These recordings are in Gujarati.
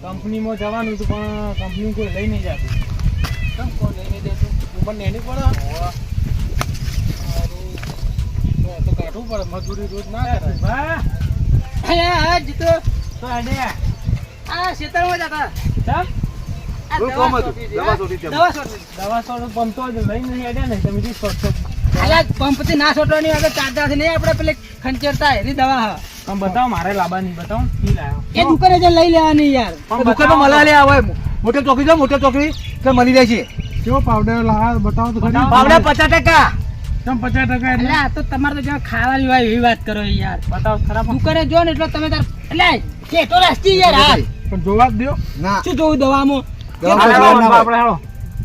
કંપનીમાં જવાનું હતું પણ કંપની કોઈ લઈ નહીં જતું. કેમ કોણ લઈને દેતું ઉંમર નેની પડે તો કાઢવું પડે મજૂરી રોજ ના કરાય વાહ હા જીતો તો અડે આ ખેતરમાં જતા ચા આ શું કામ હતું? દવા છોટી છે. દવા છોટી દવા સોડો પંપ તો લઈ નહીં અડ્યા ને તમે જી સોટશો અલ્યા પંપથી ના છોટવાની આગળ ચારદાથી નહીં આપણે પેલે ખંચેરતા એની દવા હા પણ બતાવો મારે લાવવાની બતાવો કી લાવ્યો એ દુકાને જઈને લઈ લેવાની યાર પણ દુકાનમાં મળે લે આવે મોટી ચોકડી જો મોટી ચોકડી તો મળી જાય છે કેવો પાવડર લાવા બતાવો તો ખરી. બતાવો. પાવડા 50%. કેમ 50% એટલે એટલે આ તો તમારે તો જ્યાં ખાવાની હોય એવી વાત કરો યાર બતાવો ખરાબ દુકાને જો ને એટલે તમે તાર એટલે કેટો રાસ્તી યાર હાલ પણ જોવા જ દ્યો. ના શું જોવું દવામાં દવા હાલો, ખબર ના આપણે હાલો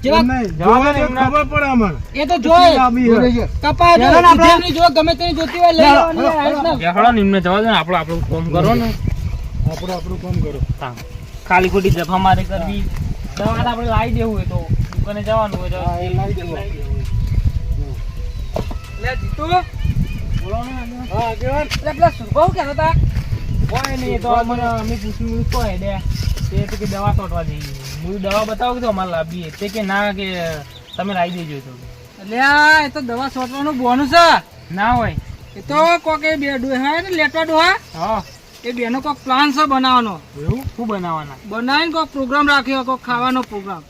જેવા એમ નહીં, જવા જોવા દે દ્યો, એમના. ખબર પડે અમને. એ તો જોય લાંબી પડે. હોય. કપા જો ચાલો ને આપણે. જેમની જો ગમે તેની જોતી હોય લઈ ચાલો, લેવાની યાર, ચાલો. હાલ ના. બેહડો નિમ્ન જવા દો ને આપણું કામ કરો ને આપણું કામ કરો. હા. ખાલી ખોટી જફા મારે કરવી દવા તો આપણે લાવી દેવું હોય તો દુકાને જવાનું હોય તો હા, એ લાવી દેવું. લે જીતુ બોલો ને હા આગેવાન. એટલે પેલા સુરભાઉ કહેતા હતા કોઈ નહીં તો મને અમે પૂછ્યું કોઈ દે તે તો કે દવા છોટવા જઈએ હું દવા બતાવું તો અમારે લાવીએ તે કે ના કે તમે લાવી દેજો તો એટલે આ એ તો દવા છોટવાનું બોનું છે ના હોય એ તો કોક એ બે ડોહા ને લેટવા ડોહા હા એ બેનો કોક પ્લાન છે બનાવવાનો એવું શું બનાવવાના બનાવીને કોક પ્રોગ્રામ રાખ્યો કોક ખાવાનો પ્રોગ્રામ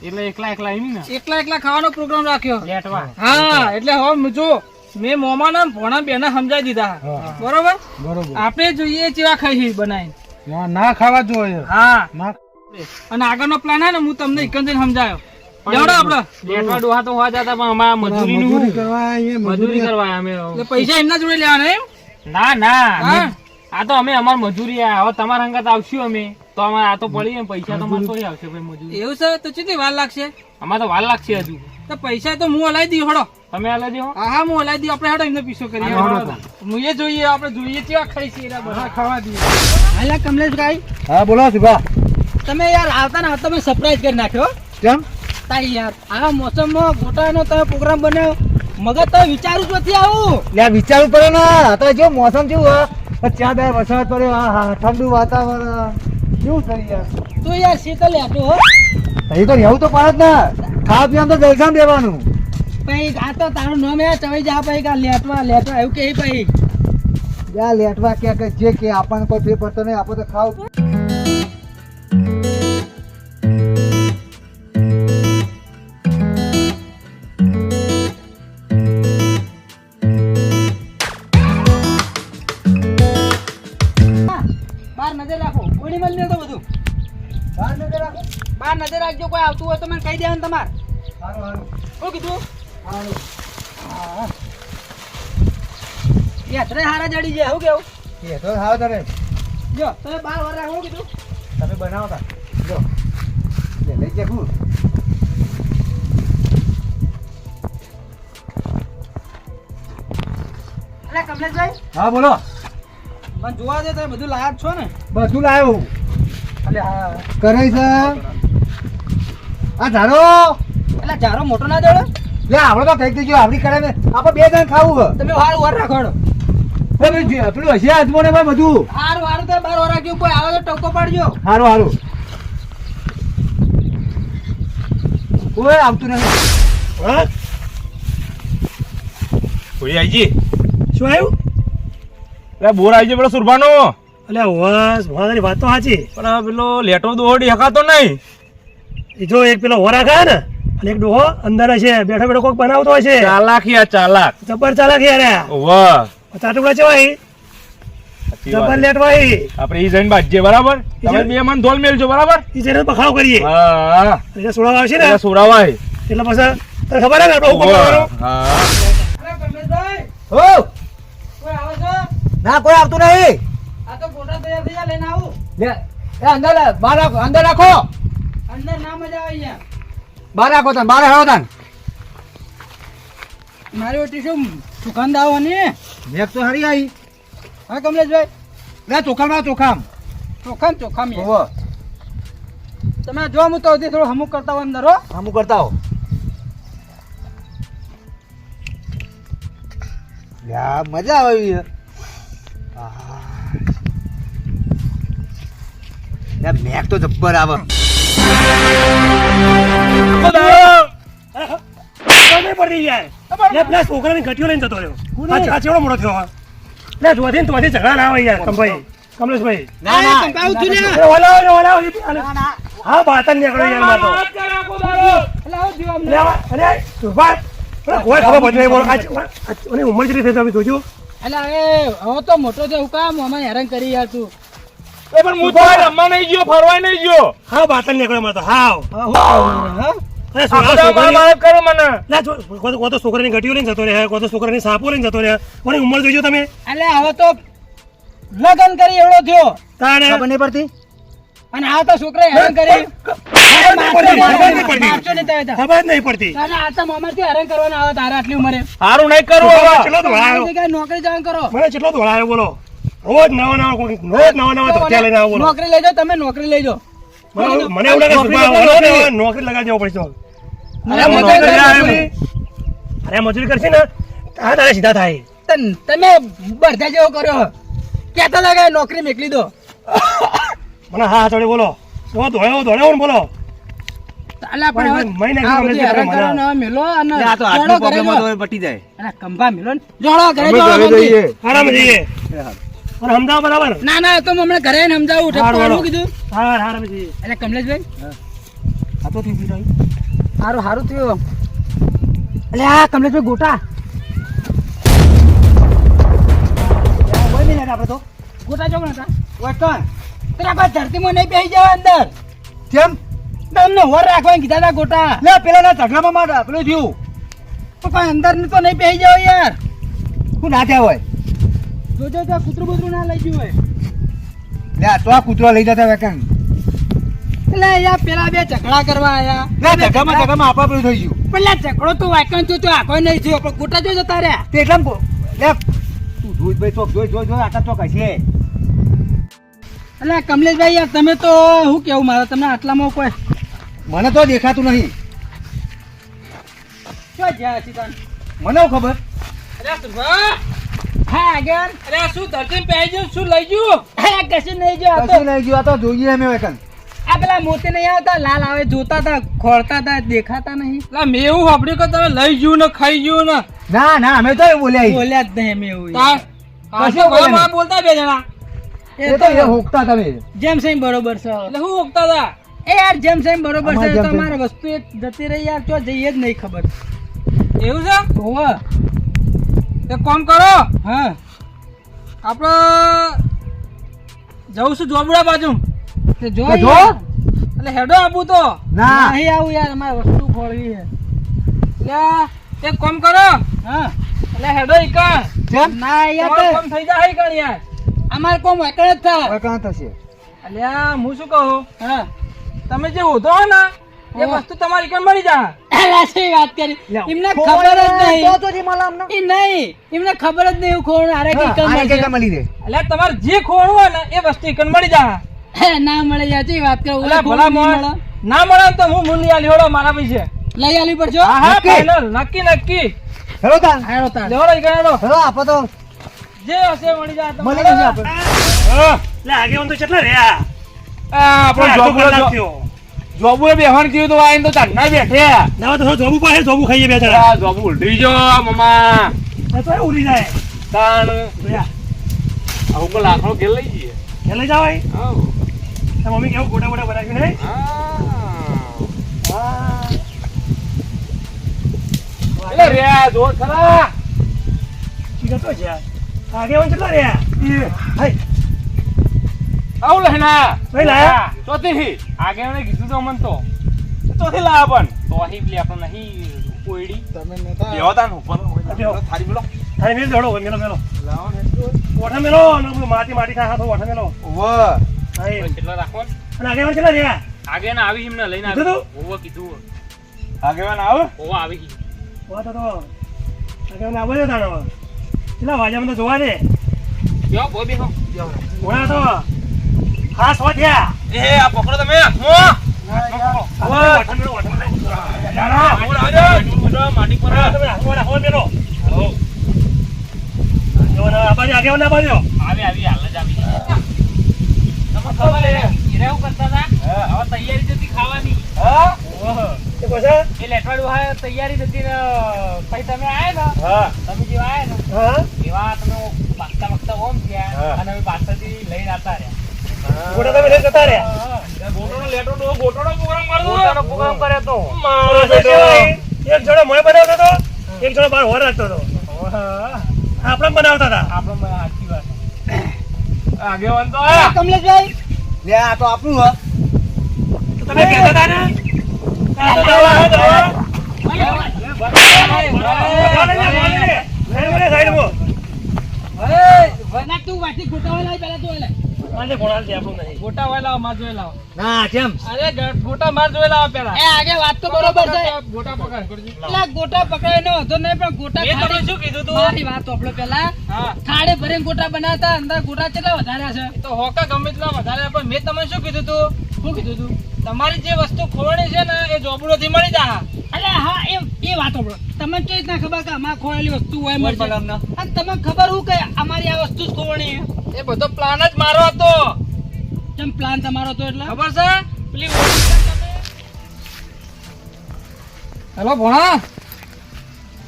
એટલે એકલા એકલા એમ ને એકલા એકલા ખાવાનો પ્રોગ્રામ રાખ્યો લેટવા હા એટલે હવે જો મેં મોમાના ભોણા બેને સમજાવી દીધા હા. બરોબર બરોબર. આપણે જોઈએ ચેવા ખાઈ બનાવીને ના ખાવા જોઈએ. હા ના અને આગળનો પ્લાન હે ને હું તમને એકંદર સમજાયો લેવડો આપડે લેટવા ડોહા તો હોવા જતા પણ અમારા મજૂરીનું મજૂરી શું? કરવા અહીંયા મજૂરી કરવા અમે એટલે પૈસા એમના જોડે લેવાના એમ ના ના હા. આ તો અમે અમાર મજૂરી આ હવે તમારા અંગત આવશું અમે તો અમારે આ તો પડી ને પૈસા તો અમારે થોડી આવશે ભાઈ મજૂરી એવું છે તો કેટલી વાર લાગશે અમારે તો વાર લાગશે હજુ તો પૈસા તો હું હલાવી દઉં હડો તમે આ લેજો હા હા હું હલાવી દઉં આપણે હડો એમનો પીછો કરીએ હા, હળો. હું એ જોઈએ આપણે જોઈએ કેવા ખાઈ છે એના બધા ખાવા દઈએ. હાલા કમલેશભાઈ હા બોલો સુભા. તમે યાર આવતા ને તમે સરપ્રાઈઝ કરી નાખ્યો કેમ? તાઈ યાર આવા મોસમમાં ગોટાનો તમે પ્રોગ્રામ બનાવ્યો મગજ તો વિચારું જ નથી આવું લે આ વિચારવું પડે ને અત્યારે જો મોસમ કેવું હોય ચા દે વરસાદ પડ્યો હા હા ઠંડુ વાતાવરણ કેવું થઈ યાર તું યાર શીતલ લેતો હો તઈ તો રહેવું તો પડે જ ને ખાવા પીવાનું તો જલસામાં દેવાનું પછી આ તો તારું નામ યાર ચવાઈ જા પછી કા લેટવા લેટવા એવું કે પછી યા લેટવા કે જે કે આપણને કોઈ ફેર પડતો નહીં આપણે તો ખાવ બાર નજર રાખો ગોળી મળી તો બધું બાર નજર રાખજો કોઈ આવતું હોય તો મને કહી દેવાનું તમારે શું કીધું યાત્રે હારા જડી જાય શું કેવું એ તો હાવ તારે જો તમે બાર વાર રાખો શું કીધું તમે બનાવો તા જો લે લઈ જે કુ અરે કમલેશભાઈ હા બોલો મને જોવા દે તમે બધું લાયક છો ને બધું લાવ્યો એટલે હા કરે છે આ ધારો એટલે જારો મોટો ના દેડો લે આપણે તો કઈ દીધું આપણી કરે ને આપણે બે જણ ખાવું તમે વાર વાર રાખો છે પેલું હશે હાથમાં ને ભાઈ બધું હારું હારું તો બાર વાર રાખજો કોઈ આવે તો ટોકો પાડજો સારું સારું કોઈ આવતું નથી હા? કોઈ આઈજી શું આવ્યું? એટલે બોર આઈજી પેલો સુરભાનો અલ્યા વાસ વાંધાની વાત તો સાચી. પણ આ પેલો લેટો દોડી હકાતો નહીં એ જો એક પેલો હોરા ખાય ને અને એક ડોહો અંદર છે બેઠો બેઠો કોઈક બનાવતો હોય છે. ચાલાક યા ચાલાક જબર ચાલાક યાર. વાહ ચાટુકડા ચવાય જબર લેટવાય આપણે ઈ જઈને બાજ્યે બરાબર તમે બે મન ધોલ મેલજો બરાબર એ જેને બખાડો કરીએ હા એટલે સોળા આવશે ને એટલે સોરાવાય એટલે પછી તને ખબર હે ને આપણે હુકમ કરવાનો? હા અરે કમલેશભાઈ હો કોઈ આવે છે ના કોઈ આવતું નહીં આ તો ફોટા તૈયાર થઈ જાય લઈને આવું લે એ અંદર લે, બહાર રાખો અંદર રાખો અંદર ના મજા આવે યાર બહાર રાખો તને બહાર હેડો તને મારી વટી શું સુગંધ આવવાની મેક તો હારી આવી હા કમલેશભાઈ લે ચોખામાં ચોખામ ચોખામ ચોખામ યાર. ઓહો તમે જો હું તો હજી થોડું હમુક કરતા હોય અંદર હો અમુક કરતા હો યા મજા આવે એવી છે. યાર મેક તો જબ્બર આવે. નહીં પડતી યાર લે પેલા છોકરાની ઘટીઓ લઈને જતો રહ્યો આ ચેવડો મોટો થયો લે જોથી તો ઝઘડા ના આવે યાર કંભાઈ કમલેશભાઈ ના ના કંપાઉ છું ને અરે ઓલા હા બાતન નીકળો યાર મારો એટલે આવો જીવ અમને. લે અરે સુભાષ કોઈ ખબર પડતી નહીં બોલો અને ઉંમર કેટલી થઈ તમે જોજો એટલે હવે તો મોટો છે હું કામ અમારે હેરાન કરી યાર તું. એ પણ હું તો રમવા નહીં ગયો, ફરવા નહીં ગયો. હા બાતન નીકળો મારો હાવ અરે માફ કરો મને. તો છોકરાની ઘટીઓ લઈને જતો રહ્યા કોઈ તો છોકરાની સાપો લઈને જતો રહ્યા કોની ઉંમર જોઈજો તમે એટલે હવે તો લગન કરી એવડો થયો તાણે ખબર નહીં પડતી. અને આ તો છોકરા હેરાન કરી મારશો નહીં તમે તો. ખબર જ નહીં પડતી તારે આ તો મામાથી હેરાન કરવાના આવે તારે આટલી ઉંમરે. સારું નહીં કરવું હવે. ચલો ધોળાયો જગ્યાએ નોકરી જવાનું કરો. મને કેટલો ધોળાયો બોલો રોજ નવા ધોતિયા લઈને આવો બોલો નોકરી લઈ જાઓ તમે, નોકરી લઈ જાઓ. મને એવું લાગે નોકરી લગાડી દેવો પડશે મને મજૂરી કરવી. અરે મજૂરી કરશે ને હા તારે સીધા થાય તમે બધા જેવો કર્યો કેતા લાગે નોકરી મેકલી દો. મને હા થોડી બોલો ધોળ્યો બોલો અલા પણ હવે મહિને આ બધું હેરાન કરવાનો હવે મેલો અને આ તો જોડો આટલું ઘરે પ્રોબ્લેમ જો. તો પટી જાય. અને કંભા મેલો ને જોડો ઘરે અમે જોડો ઘરે મંદી. જઈએ. આરામ જઈએ અને સમજાવો બરાબર ના ના તો હું હમણાં ઘરે આવીને સમજાવું હારું, ઠપકો હારું. શું કીધું હા આરામ જઈએ એટલે કમલેશભાઈ આ તો થઈ ગયું. સારું સારું થયું એટલે આ કમલેશભાઈ ગોટા કોઈ નહીં લાગે આપણે તો. ગોટા જો નતા ઓય કોણ? તેરા પાસે ધરતીમાં નહીં બેસી જવા અંદર કેમ? તમને હોર રાખવાની કીધા હતા ગોટા લે પેલાના ઝઘડામાં માર પેલું થયું. તો કોઈ અંદર ની તો નહીં બેસી જાવ યાર. શું ના થયા હોય? જોજો તો કૂતરું બૂતરું ના લઈ ગયું હોય. લે આ તો આ કૂતરો લઈ જતા વેકન. એટલે યાર પેલા બે ઝઘડા કરવા આયા લે ઝઘડામાં આપા પેલું થઈ ગયું. પેલા ઝઘડો તો વાયકન તો આખો નહીં થયો પણ ગોટા જો જતા રહ્યા. તે એટલા લે તું જોઈ ભાઈ ચોક જોઈ આટલા ચોક હશે. એટલે કમલેશભાઈ યાર તમે તો શું કેવું મારે તમને આટલામાં કોઈ મને તો દેખાતું નહીં. શું જ્યાં હશે તને? મને શું ખબર? અરે સુભા હા આગળ અરે શું ધરતી પહેરી ગયું શું લઈ ગયું? હા કશું નહીં જો આ તો કશું નહીં ગયું. આ તો જોઈએ અમે વેકન. આ પેલા મોતે નહીં આવતા લાલ આવે જોતા હતા ખોળતા હતા દેખાતા નહીં. એટલે મેં એવું સાંભળ્યું કે તમે લઈ ગયું ને ખાઈ ગયું ને ના ના અમે તો એવું બોલ્યા. બોલ્યા જ નહીં મેં એવું કશું બોલ્યા નહીં. બોલતા બે જણા એ તો એ હોકતા તમે. જેમ સેમ બરોબર છે એટલે હું ઓગતા હતા એ યાર જેમ સેમ બરોબર છે તો મારે વસ્તુ એક જતી રહી યાર તો જઈએ જ નહીં ખબર એવું છે હોવે એક કામ કરો હા આપણે જવું છું જોબડા બાજુ તે જો તો જો. એટલે હેડો આપું તો ના. નહીં આવું યાર અમારે વસ્તુ ખોળવી છે એટલે એક કામ કરો હા એટલે હેડો ઈકણ કેમ? ના યાર કામ થઈ જાય ઈકણ યાર અમારે કોમ એકડ જ થાય વેકન થશે. અલ્યા હું શું કહું હા તમે જે હોધો હો ને એ વસ્તુ તમારી કેમ મળી જાય અલા વાત કરી એમને ખબર જ નહીં તો જે મળે અમને. એ નહીં એમને ખબર જ નહીં ખોણ આરે કે હા, આને કઈ મળી રહે. અલ્યા તમારે જે ખોણ હોય ને એ વસ્તુ એકન મળી જાય ના મળે યાચી વાત કરું અલ્યા ભલા મોણ ના મળે તો હું મૂલ્ય આલી હોડો મારા પૈસે લઈ આલી પડજો હા હા નક્કી? ફાઇનલ નક્કી નક્કી હેલો તાન. હેડો તાર લેવડો ઈ ગણો હેલો આપો તો જે હશે મળી જાય તો મળી જશે આપણે. લે આગેવાન તો કેટલા રહ્યા આપણો આટલો જોબુએ કલાક થયો. જોબુએ બેહવાનું કીધું તો આઈને તો ચાંદના બેઠે. ના તો જોબુ પાસે જોબુ ખાઈએ બે જણા આ જોબુ ઉલટી ગયો મમ્મા. એ તો ઉડી જાય તાણ જોયા આવું કોઈ લાકડો ઘેર લઈ જઈએ. કે લઈ જાવ આવ. મમ્મી કેવું ગોટા ગોટા બનાવ્યું નહીં હા. એટલે રહ્યા જો ખરા. ઠીક તો છે આગેવાન કેટલા રહ્યા હાય આવું લહેના. કઈ લાયા ચોથી આગળ કીધું તો મન તો ચોથી લાયા પણ તો અહીં પેલી આપણે નહીં કોયડી તમે નતા. બેહતા ને ઉપર બેહો. થારી બોલો હાય મેલ દોડો મેલો લાવો ને ઓઠા મેલો અને પેલું માટી ખા તો ઓઠા મેલો વાહ. હાય કેટલા રાખો અને આગેવાન કેટલા રહ્યા આગળ ના આવી એમને લઈને કીધું આવી ઓવા કીધું આગળ આવ ઓવા આવી ગઈ વાત તો આગેવાન આવો દે તાણો કેટલા વાજામાં તો જોવા દે બેહો બોય બેહો ઘોડા તો ખાસ વધ્યા એ આ પકડો તમે મો માટી પર આગેવાન ના બાજુ આવી આવી હાલ જ આવી તમને ખબર હે એને એવું કરતા હતા હવે તૈયારી જતી ખાવાની ઓહો. એ પછી એ લેટવાડું હા તૈયારી જતી ને પછી તમે આયા ને તમે જેવા આયા ને હા એવા તમે પાકતા પાકતા ઓમ થયા અને અમે પાછળથી લઈને આવતા રહ્યા ગોટા તમે લઈ જતા રહ્યા ગોટોનો લેટો ગોટોનો પ્રોગ્રામ કરતો પોતાનો પ્રોગ્રામ કર્યો તો મારો બેટો એક જણો મોય બનાવતો હતો એક જણો બહાર હોર રાખતો હતો આપણે બનાવતા હતા આપણે સાચી વાત આગેવાન તો આયા. કમલેશભાઈ લે આ તો આપણું હ તો તમે કહેતા હતા ને આ તો દવા હે દવા સાઈડમાં તું વાટી ગોટા લાવી પેલા તું આજે ભણાલ છે આપણું નહીં ગોટા હોય લાવો માર જોઈ લાવો ના કેમ અરે ગોટા માર જોઈ લાવો પેલા એ આગે વાત તો બરોબર છે ગોટા પકડ કરજો એટલે ગોટા પકડાય હતો નહીં પણ ગોટા મેં તમને ખાલી- શું કીધું તું મારી વાત સાંભળો પેલા હા થાળે ભરીને ગોટા બનાવતા અંદર ગોટા કેટલા વધાર્યા છે તો હોકા ગમે એટલા વધારે પણ મેં તમને શું કીધું તું શું કીધું તું તમારી જે વસ્તુ ખોવાણી છે ને એ જોબડોથી મળી જા અલે હા એ વાત સાંભળો તમને કેવી રીતના ખબર કે આમાં ખોવાયેલી વસ્તુ હોય મળશે પગારના. અને તમને ખબર હું કે અમારી આ વસ્તુ જ ખોવાણી છે? એ બધો પ્લાન જ મારો હતો કેમ પ્લાન તમારો હતો એટલે ખબર છે પેલી ઓળી છે તમે હેલો ભણા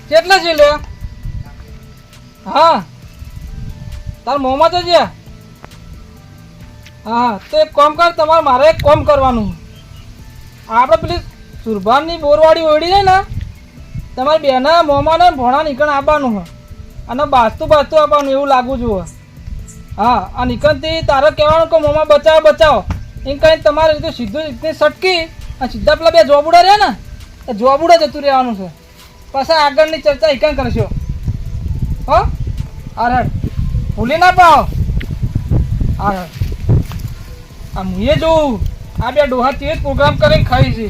કેટલા છે લે હા તાર મોમાં તો છે હા તો એક કામ કર તમારે મારે એક કામ કરવાનું આપણે પેલી સુરભાનની બોરવાડી ઓળી છે ને તમારે બેના મોમાં ને ભણા નીકળ આવવાનું હોય અને બાજતું આવવાનું એવું લાગુ જુઓ હા આ નીકળતી તારે કહેવાનું કે મોમાં બચાવો એમ કઈ તમારે રીતે સીધું રીતે સટકી અને સીધા પેલા બે જોબુડા રહ્યા ને એ જોબુડા જતું રહેવાનું છે પછી આગળની ચર્ચા એકન કરશો હો અરે ભૂલી ના પાઓ અરે આ મુએ જોઉં આ બે ડોહા તે જ પ્રોગ્રામ કરીને ખાઈ છે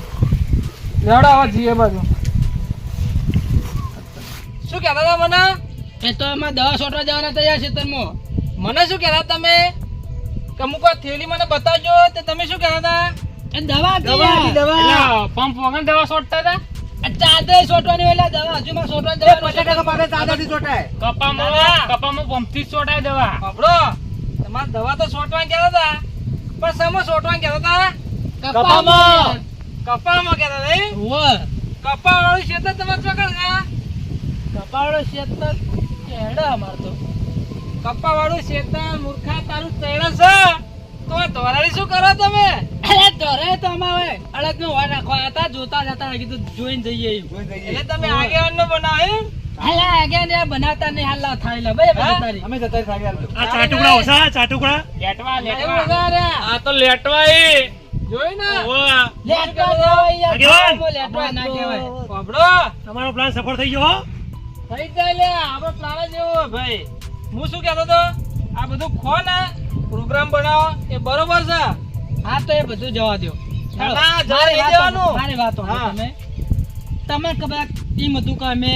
લેવડા આવા જીએ બાજુ શું કહેતા હતા મને એ તો એમાં દવા છોટવા જવાના તૈયાર છે તનમાં મને શું કહેતા તમે કે અમુક વાર થેલી મને બતાવજો તો તમે શું કહેતા હતા એ દવા એટલે પંપ વગર દવા છોડતા હતા ચાદર છોટવાની એટલે દવા હજુ માં છોટવાની કપામાં પંપથી જ છોટાય દવા બાબડો તમારે દવા તો છોટવાની કહેતા હતા પણ સમો છોટવાની કહેતા હતા કપામાં કહેતા હતા એમ? કપા વાળું ક્ષેત્ર તમે શું કરશે કપા વાળું ક્ષેત્ર કેડા અમાર તો કપા વાળું ક્ષેત્ર મૂર્ખા તારું તૈણ છે તો ધોરાડી શું કરો તમે અરે ધોરે તો અમારે અડદ નો વાર રાખવા હતા જોતા જતા કીધું જોઈને જઈએ એટલે તમે આગેવાન નો બનાવો એમ હાલા આગેવાન ને બનાવતા નહીં હાલા થાય લે ભાઈ અમે જતા ખાઈ આ ચાટુકડા ઓછા ચાટુકડા લેટવા લેટવા આ તો લેટવા એ જોઈ ને ઓવા લેટવા જાવ યાર આગેવાન. લેટવા ના કહેવાય બાબડો તમારો પ્લાન સફળ થઈ ગયો હો? થઈ જાય લે આપણો પ્લાન જ એવો હોય ભાઈ હું શું કહેતો તો આ બધું ખો ને પ્રોગ્રામ બનાવો એ બરોબર છે હા તો એ બધું જવા દો ના જવા નહીં દેવાનું મારી વાત તમે ખબર એમ હતું કે અમે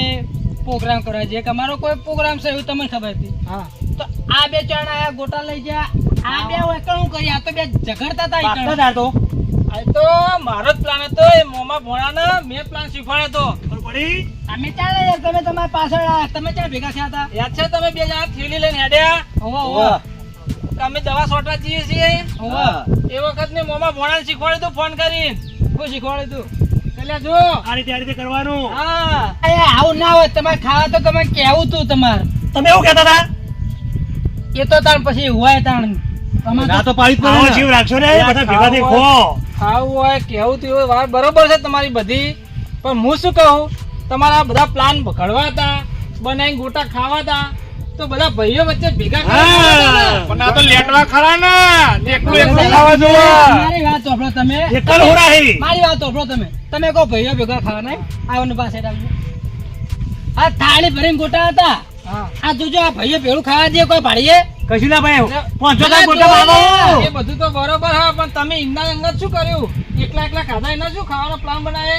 પ્રોગ્રામ કરવા જઈએ કે અમારો કોઈ પ્રોગ્રામ છે એવું તમને ખબર હતી હા તો આ બે ચણ આયા ગોટા લઈ ગયા આ બે એકલું કરી આ તો બે ઝઘડતા હતા આ તો મારો જ પ્લાન હતો એ મોમાં ભોણાને મેં પ્લાન શીખવાડ્યો હતો ખબર પડી અમે ચાલે યાર તમે તમારા પાછળ આયા. તમે ક્યાં ભેગા થયા હતા યાદ છે તમે બે જણા થેલી લઈને હેડ્યા અમે દવા છોટવા જઈએ છીએ એ વખત મેં મોમાં ભોણાને શીખવાડ્યું હતું ફોન કરીને શું શીખવાડ્યું હતું એટલે જો આ રીતે કરવાનું હા આવું ના હોય તમારે ખાવા તો તમે કેવું તું તમારે તમે એવું કહેતા હતા એ તો તાણ પછી હોય તાણ આવો જીવ રાખશો ને બધા ભેગા થઈ ખો ખાવું હોય કેવું તું હોય વાત બરોબર છે તમારી બધી પણ હું શું કહું તમારા બધા પ્લાન ઘડવા હતા બનાવીને ગોટા ખાવા હતા તો બધા ભાઈઓ વચ્ચે ભેગા પણ આ તો લેટવા ખરા ને એકલું ખાવા જોવા મારી વાત સાંભળો તમે એકલ હો રહી મારી વાત સાંભળો તમે કહો ભાઈઓ ભેગા ખાવા નહીં આવવાનું પાસે આ થાળી ભરીને ગોટા હતા આ જોજો આ ભાઈઓ ભેળું ખાવા દે કોઈ ભાડીએ કશું ના ભાઈ એ બધું તો બરોબર હા પણ તમે એમના અંગત શું કર્યું એકલા ખાધા એના શું ખાવાનો પ્લાન બનાવે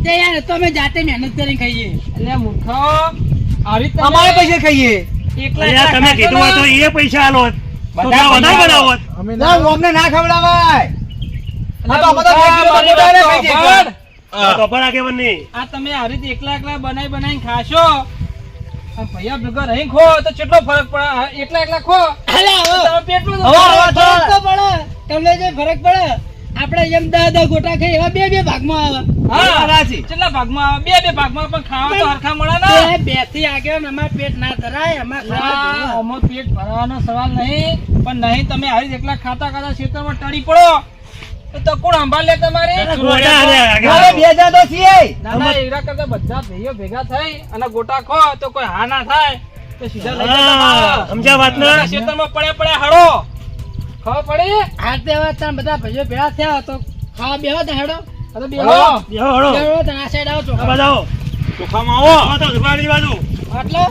તે યાર તો અમે જાતે મહેનત કરીને ખાઈએ એટલે મૂર્ખાઓ આવી અમારે પૈસા ખાઈએ અલ્યા, તમે કીધું હોય તો એ પૈસા આલો હોત. તો થોડા વધારે બનાવો હોત. તો પણ આગેવાન નહીં. આ તમે આવી રીતે એકલા બનાવીને ખાશો અને ભૈયા ભેગા રહી ખો તો કેટલો ફરક પડે એકલા ખો તમે પેટમાં તો ફરક તો પડે તમને જે ફરક પડે આપણે એમ 10 ગોટા ખાઈ એવા બે ભાગમાં આવે હા કેટલા ભાગમાં આવે? બે ભાગમાં પણ ખાવા તો હરખા મળે ને. બે થી આગળ અમાર પેટ ના ધરાય અમાર ખાવા ના, જોવે. આમાં પેટ ભરવાનો સવાલ નહીં, પણ નહીં તમે હારી એકલા ખાતા ખાતા ખેતરમાં ટળી પડો તો કોણ સંભાળ લે તમારે? ગોટા રે, આગળ. અરે બે જણા તો છીએ ના ના, એના કરતા બધા ભાઈઓ ભેગા થઈ અને ગોટા ખો તો કોઈ હા ના થાય તો સીધા લઈ જતા હા, મારો. સમજ્યા વાત ને? અને ખેતરમાં પડ્યા હળો ખબર પડી? આ તહેવાર તમે બધા ભાઈઓ ભેળા થયા તો ખાવા બેહો તો હેડો અરે બેહો. બેહો, હળો. બેહો તો આ સાઈડ આવો આ ચોખા બાજુ આવો. ચોખામાં આવો આવો તો દુકાનની બાજુ. એટલે